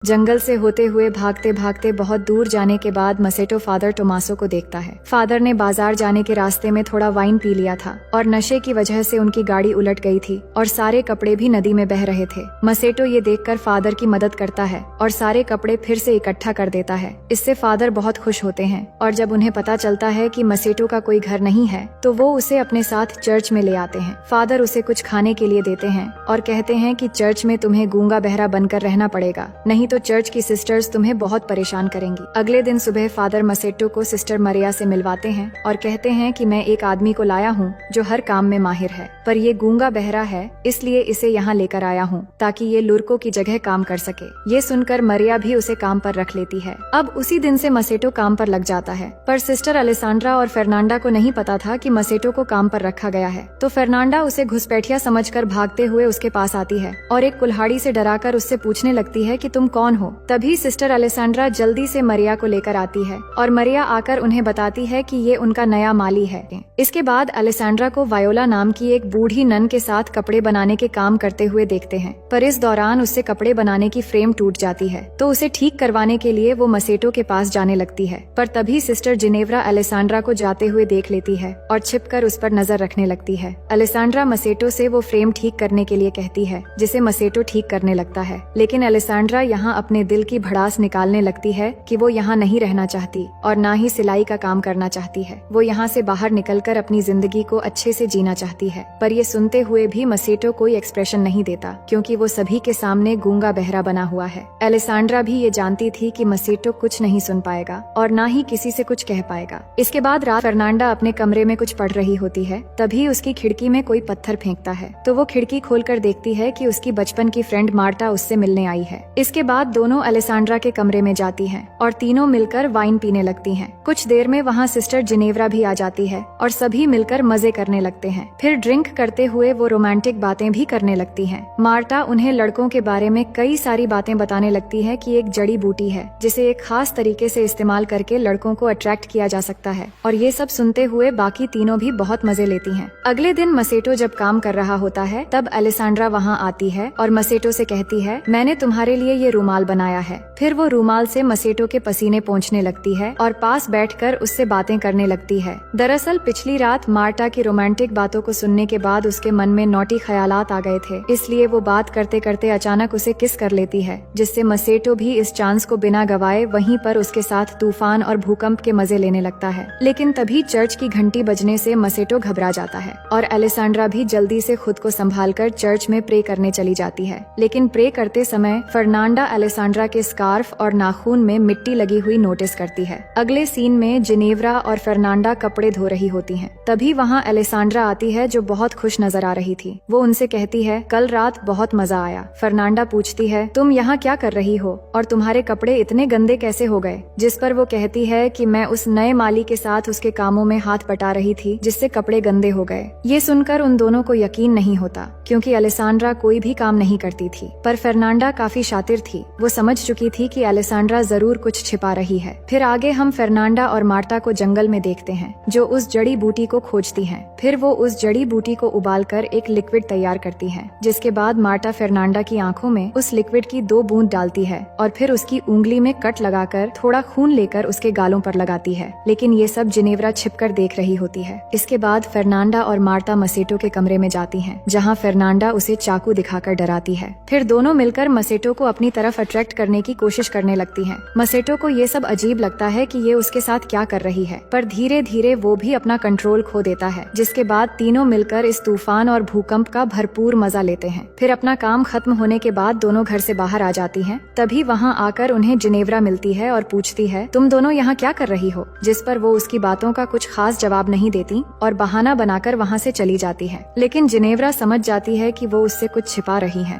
जंगल से होते हुए भागते भागते बहुत दूर जाने के बाद मसेटो फादर टोमासो को देखता है। फादर ने बाजार जाने के रास्ते में थोड़ा वाइन पी लिया था और नशे की वजह से उनकी गाड़ी उलट गई थी और सारे कपड़े भी नदी में बह रहे थे। मसेटो ये देखकर फादर की मदद करता है और सारे कपड़े फिर से इकट्ठा कर देता है। इससे फादर बहुत खुश होते हैं और जब उन्हें पता चलता है कि मसेटो का कोई घर नहीं है तो वो उसे अपने साथ चर्च में ले आते हैं। फादर उसे कुछ खाने के लिए देते हैं और कहते हैं कि चर्च में तुम्हें गूंगा बहरा बनकर रहना पड़ेगा, नहीं तो चर्च की सिस्टर्स तुम्हें बहुत परेशान करेंगी। अगले दिन सुबह फादर मसेटो को सिस्टर मरिया से मिलवाते हैं और कहते हैं कि मैं एक आदमी को लाया हूँ जो हर काम में माहिर है, पर ये गूंगा बहरा है इसलिए इसे यहाँ लेकर आया हूँ ताकि ये लुर्को की जगह काम कर सके। ये सुनकर मरिया भी उसे काम पर रख लेती है। अब उसी दिन से मसेटो काम पर लग जाता है, पर सिस्टर अलेसांड्रा और फर्नांडा को नहीं पता था कि मसेटो को काम पर रखा गया है। तो फर्नांडा उसे घुसपैठिया समझकर भागते हुए उसके पास आती है और एक कुल्हाड़ी से डराकर उससे पूछने लगती है कि तुम कौन हो। तभी सिस्टर अलेसांड्रा जल्दी से मरिया को लेकर आती है और मरिया आकर उन्हें बताती है कि ये उनका नया माली है। इसके बाद अलेसांड्रा को वायोला नाम की एक बूढ़ी नन के साथ कपड़े बनाने के काम करते हुए देखते हैं, पर इस दौरान उससे कपड़े बनाने की फ्रेम टूट जाती है तो उसे ठीक करवाने के लिए वो मसेटो के पास जाने लगती है। पर तभी सिस्टर जिनेव्रा अलेसांड्रा को जाते हुए देख लेती है और छिपकर उस पर नजर रखने लगती है। अलेसांड्रा मसेटो से वो फ्रेम ठीक करने के लिए कहती है, जिसे मसेटो ठीक करने लगता है। लेकिन अलेसांड्रा यहाँ अपने दिल की भड़ास निकालने लगती है कि वो यहाँ नहीं रहना चाहती और ना ही सिलाई का काम करना चाहती है। वो यहाँ से बाहर निकलकर अपनी जिंदगी को अच्छे से जीना चाहती है। पर ये सुनते हुए भी मसेटो कोई एक्सप्रेशन नहीं देता क्योंकि वो सभी के सामने गूंगा बहरा बना हुआ है। अलेसांड्रा भी ये जानती थी कि मसेटो कुछ नहीं सुन पाएगा और ना ही किसी से कुछ कह पाएगा। इसके बाद रात फर्नांडा अपने कमरे में कुछ पढ़ रही होती है, तभी उसकी खिड़की में कोई पत्थर फेंकता है तो वो खिड़की खोलकर देखती है कि उसकी बचपन की फ्रेंड मार्टा उससे मिलने आई है। इसके बाद दोनों अलेसांड्रा के कमरे में जाती हैं और तीनों मिलकर वाइन पीने लगती हैं। कुछ देर में वहाँ सिस्टर जिनेव्रा भी आ जाती है और सभी मिलकर मजे करने लगते हैं। फिर ड्रिंक करते हुए वो रोमांटिक बातें भी करने लगती हैं। मार्टा उन्हें लड़कों के बारे में कई सारी बातें बताने लगती है कि एक जड़ी बूटी है जिसे एक खास तरीके से इस्तेमाल करके लड़कों को अट्रैक्ट किया जा सकता है और ये सब सुनते हुए बाकी तीनों भी बहुत मजे लेती हैं। अगले दिन मसेटो जब काम कर रहा होता है तब अलेसांड्रा वहाँ आती है और मसेटो से कहती है, मैंने तुम्हारे लिए ये रुमाल बनाया है। फिर वो रुमाल से मसेटो के पसीने पोंछने लगती है और पास बैठकर उससे बातें करने लगती है। दरअसल पिछली रात मार्टा की रोमांटिक बातों को सुनने के बाद उसके मन में नॉटी ख्यालात आ गए थे, इसलिए वो बात करते करते अचानक उसे किस कर लेती है, जिससे मसेटो भी इस चांस को बिना गवाए वहीं पर उसके साथ तूफान और भूकंप के मजे लेने लगता है। लेकिन तभी चर्च की घंटी बजने से मसेटो घबरा जाता है और अलेसांड्रा भी जल्दी से खुद को संभालकर चर्च में प्रे करने चली जाती है। लेकिन प्रे करते समय फर्नांडा अलेसांड्रा के स्कार्फ और नाखून में मिट्टी लगी हुई नोटिस करती है। अगले सीन में जिनेव्रा और फर्नांडा कपड़े धो रही होती हैं। तभी वहाँ अलेसांड्रा आती है जो बहुत खुश नजर आ रही थी। वो उनसे कहती है, कल रात बहुत मजा आया। फर्नांडा पूछती है, तुम यहाँ क्या कर रही हो और तुम्हारे कपड़े इतने गंदे कैसे हो गए? जिस पर वो कहती है कि मैं उस नए माली के साथ उसके कामों में हाथ बटा रही थी जिससे कपड़े गंदे हो गए। ये सुनकर उन दोनों को यकीन नहीं होता क्योंकि अलेसांड्रा कोई भी काम नहीं करती थी, पर फर्नांडा काफी शातिर थी। वो समझ चुकी थी कि अलेसांड्रा जरूर कुछ छिपा रही है। फिर आगे हम फर्नांडा और मार्टा को जंगल में देखते हैं जो उस जड़ी बूटी को खोजती हैं। फिर वो उस जड़ी बूटी को उबालकर एक लिक्विड तैयार करती हैं, जिसके बाद मार्टा फर्नांडा की आंखों में उस लिक्विड की 2 बूंद डालती है और फिर उसकी उंगली में कट लगाकर थोड़ा खून लेकर उसके गालों पर लगाती है। लेकिन ये सब जिनेव्रा छिपकर देख रही होती है। इसके बाद फर्नांडा और मार्टा मसेटो के कमरे में जाती हैं, जहाँ फर्नांडा उसे चाकू दिखाकर डराती है। फिर दोनों मिलकर मसेटो को अपनी तरफ अट्रैक्ट करने की कोशिश करने लगती हैं। मसेटो को ये सब अजीब लगता है कि ये उसके साथ क्या कर रही है, पर धीरे धीरे वो भी अपना कंट्रोल खो देता है, जिसके बाद तीनों मिलकर इस तूफान और भूकंप का भरपूर मजा लेते हैं। फिर अपना काम खत्म होने के बाद दोनों घर से बाहर आ जाती हैं। तभी वहाँ आकर उन्हें जिनेव्रा मिलती है और पूछती है, तुम दोनों यहाँ क्या कर रही हो? जिस पर वो उसकी बातों का कुछ खास जवाब नहीं देती और बहाना बनाकर वहाँ से चली जाती है। लेकिन जिनेव्रा समझ जाती है कि वो उससे कुछ छिपा रही है।